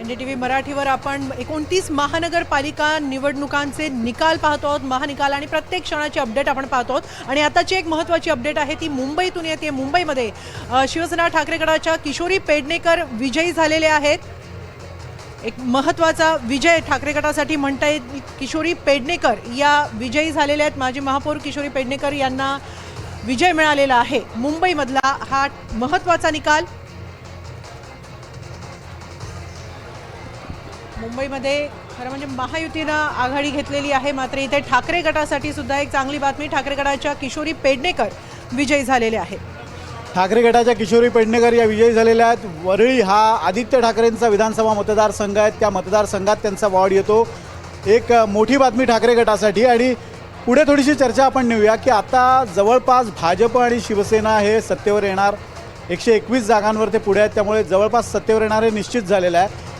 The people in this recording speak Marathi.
NDTV मराठीवर आपण 29 महानगरपालिका निवडणुकांचे निकाल पाहतो आहोत, महानिकाल आणि प्रत्येक क्षणाची अपडेट आपण पाहतो आहोत। आणि आताची एक महत्त्वाची अपडेट आहे ती मुंबईतून येते। मुंबईमध्ये शिवसेना ठाकरे गटाच्या किशोरी पेडणेकर विजयी झालेले आहेत। एक महत्त्वाचा विजय ठाकरे गटासाठी म्हणता येईल। किशोरी पेडणेकर या विजयी झालेल्या आहेत। माजी महापौर किशोरी पेडणेकर यांना विजय मिळालेला आहे। मुंबईमधला हा महत्त्वाचा निकाल। मुंबईमध्ये खरं म्हणजे महायुतीनं आघाडी घेतलेली आहे, मात्र इथे ठाकरे गटासाठी सुद्धा एक चांगली बातमी। ठाकरे गटाच्या किशोरी पेडणेकर विजयी झालेले आहेत। ठाकरे गटाच्या किशोरी पेडणेकर या विजयी झालेल्या आहेत। वरळी हा आदित्य ठाकरेंचा विधानसभा मतदारसंघ आहे, त्या मतदारसंघात त्यांचा वॉर्ड येतो। एक मोठी बातमी ठाकरे गटासाठी। आणि पुढे थोडीशी चर्चा आपण नेऊया की आता जवळपास भाजप आणि शिवसेना हे सत्तेवर येणार। 121 जागांवर ते पुढे आहेत, त्यामुळे जवळपास सत्तेवर येणारे निश्चित झालेलं आहे।